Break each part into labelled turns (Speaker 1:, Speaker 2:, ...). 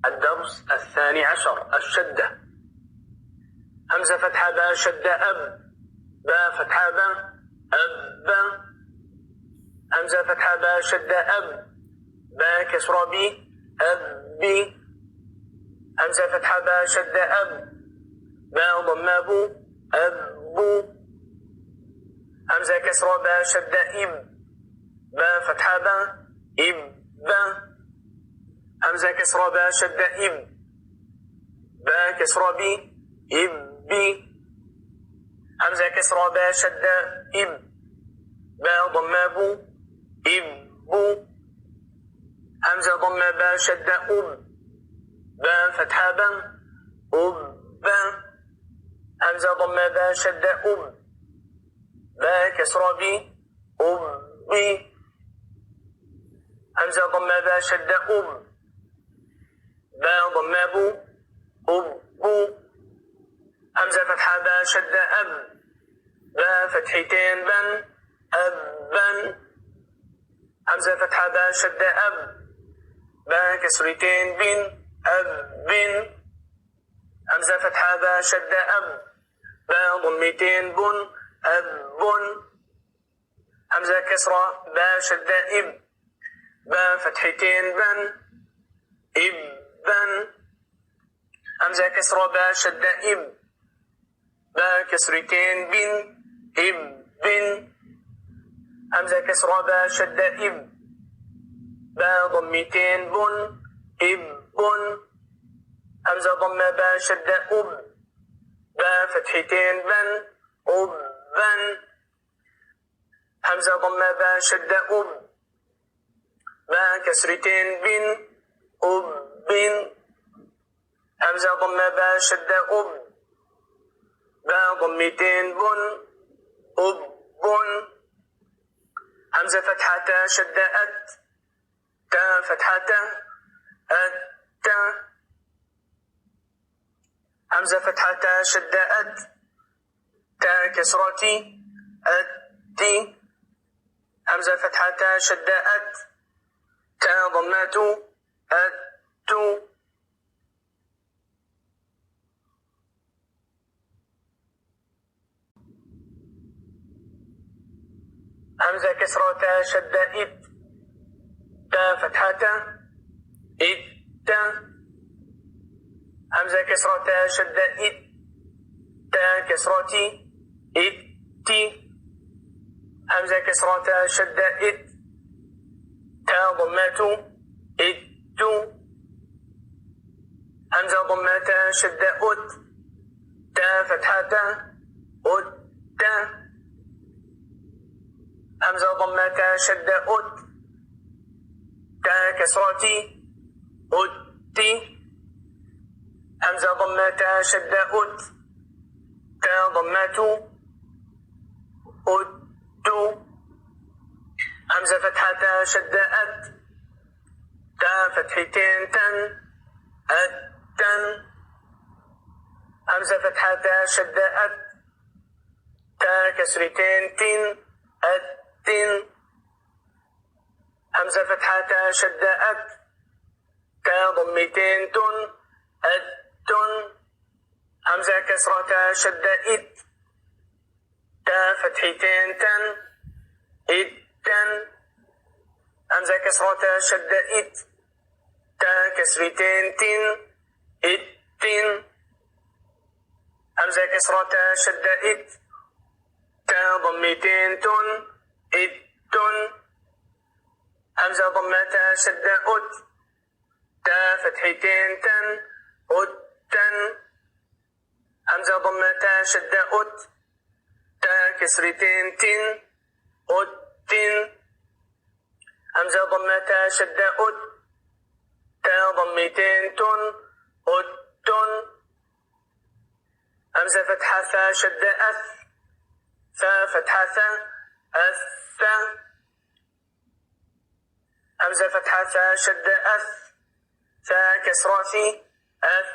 Speaker 1: الدرس 12 الشدة. همزة فتحة باء شدة أب، باء فتحة باء أب. همزة فتحة باء شدة أب، باء كسرة بي أب. همزة فتحة باء شدة أب، باء ضمة بو أبو. همزة كسرة باء شدة إب، باء فتحة باء إب. همزة كسرة باء شدة إب، باء كسرة بي إب. همزة كسرة باء شدة إب، باء ضمة بو إبو. همزة ضمة باء شدة أب، باء فتحة باء أب. همزة ضمة باء شدة أب، باء كسرة بي أب. همزة ضمة باء شدة أب، باء ضمة بو أبو. همزة فتحة باء شدة أب، باء فتحتين بن أبن. همزة فتحة باء شدة أب، باء كسرتين بن أبن. همزة فتحة باء شدة أب، باء ضمتين بن أبن. همزة كسرة باء شدة إب، باء فتحتين بن إبن. همزة كسرة باء شدة إب، باء كسرتين بن إبن. همزة كسرة باء شدة إب، باء ضمتين بن إبن. همزة ضمة باء شدة أب، باء فتحتين بن أبن. همزة ضمة باء شدة أب، باء كسرتين بن أبن. همزة ضمة باء شدة أب، باء ضمتين بن أبن. همزة فتحة تا شدة أت، تا فتحة أت. همزة فتحة تا شدة أت، تا كسرتي أت. همزة فتحة تا شدة أت، تا ضمة أت. همزة كسرة تا شدة إت، تا فتحة إت. همزة كسرة تا شدة إت، تا كسرتي إت. همزة كسرة تا شدة إت، تا ضمة إت. همزة ضمة تا شدة أت، تا فتحة أت. همزة ضمة تا شدة أت، تا كسرتي أت. همزة ضمة تا شدة أت، تا ضمة أت. همزة فتحة تا شدة أت، تا فتحتين تن أتن. همزة فتحة تا شدة أت، تا كسرتين تن أتن. همزة فتحة تا شدة أت، تا ضمتين تن أتن. همزة كسرة تا شدة إت، تا فتحتين تن إتن. همزة كسرة تا شدة إت، تا كسرتين تن إتن. همزة كسرة تا شدة إت، تا ضمتين تن إتن. همزة ضمة تا شدة أت، تا فتحتين تن أتن. همزة ضمة تا شدة أت، تا كسرتين تن أتن. همزة ضمة تا شدة أت، تا ضمتين تن أتن. همزة فتحة ثا شدة أث، ثا فتحة ثا أث. همزة فتحة ثا شدة أث، ثا كسرة في أث.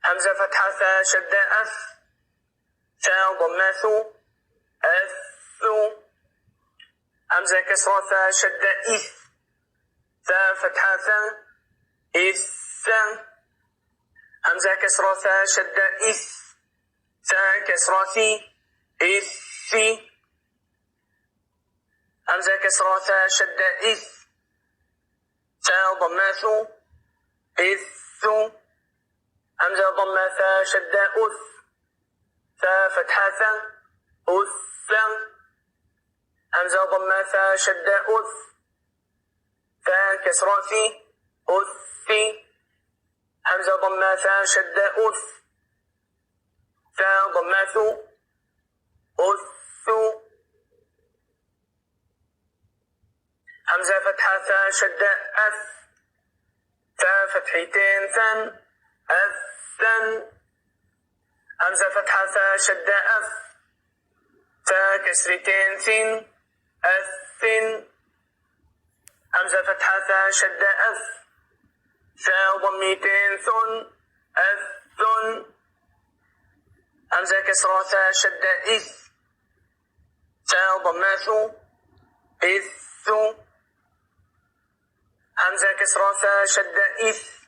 Speaker 1: همزة فتحة ثا شدة أث، ثا ضمة ثو أث. همزة كسرة ثا شدة إث، ثا فتحة ثا إث همزة كسرة ثاء شدة إث ثاء كسرة ثي إثي همزة كسرة ثاء شدة إث ثاء ضمة ثو إث همزة ضمة ثاء شدة أث ثاء فتحة ثا أث همزة ضمة ثاء شدة أث ثاء كسرة ثي أثي همزة ضمة ثاء شدة أث ثاء ضمة ثو أث همزة فتحة ثاء شدة أث ثاء فتحتين ثن أثن همزة فتحة ثاء شدة أث ثاء كسرتين ثن أثن همزة فتحة ثاء شدة أث ثاء ضمتين ثن أثن همزة كسرة ثاء شدة إث ثاء ضمة ثو إث همزة كسرة ثاء شدة إث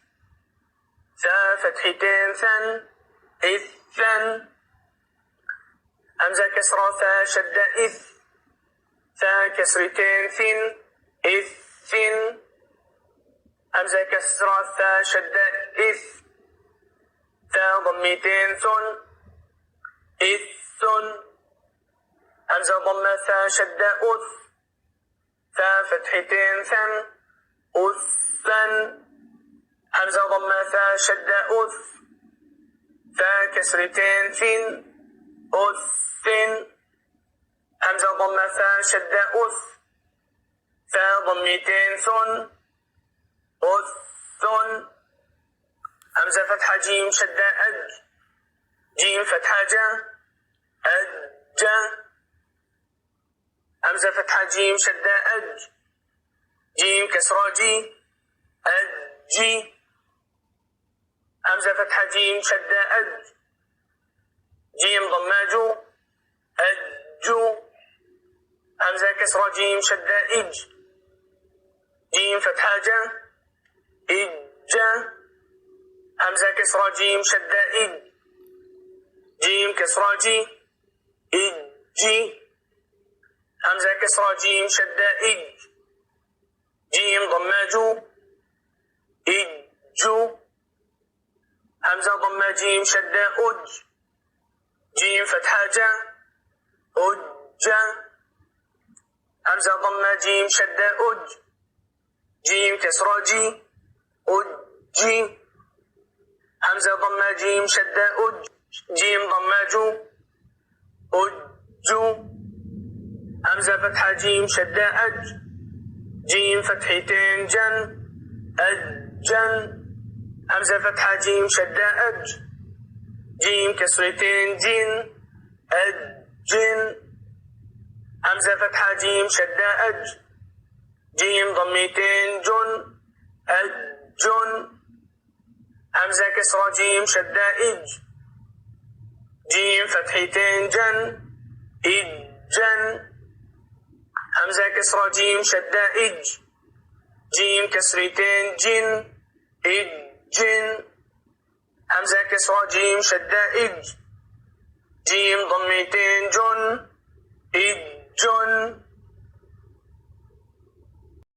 Speaker 1: ثاء فتحتين ثن إثن همزة كسرة ثاء شدة إث ثاء كسرتين ثن إثن همزة كسرة ثاء شدة إث ثاء ضمتين ثن إثن همزة ضمة ثاء شدة أث ثاء فتحتين ثن أثن همزة ضمة ثاء شدة أث ثاء كسرتين ثن أثن همزة ضمة ثاء شدة أث ثاء ضمتين ثن أثن همزة فتحة جيم شدة أج جيم فتحة جا أج همزة فتحة جيم شدة أج جيم كسرة جي أجي همزة فتحة جيم شدة أج جيم ضمة جو أجو همزة كسرة جيم شدة إج جيم فتحة جا إجا همزة كسرة جيم شدة إج جيم كسرة جي إجي همزة كسرة جيم شدة إج جيم ضمة جو إجو همزة ضمة جيم شدة أج جيم فتحة جا أجا همزة ضمة جيم شدة أج جيم كسرة جي أجي همزة ضمة جيم شدة أج جيم ضمة جو أجو همزة فتحة جيم شدة أج جيم فتحتين جن أجن همزة فتحة جيم شدة أج جيم كسرتين جن أجن همزة فتحة جيم شدة أج جيم ضمتين جن أجن همزة كسرة جيم شدة إج جيم فتحتين جن إجن همزة كسرة جيم شدة إج جيم كسرتين جن إجن همزة كسرة جيم شدة إج جيم ضمتين جن إجن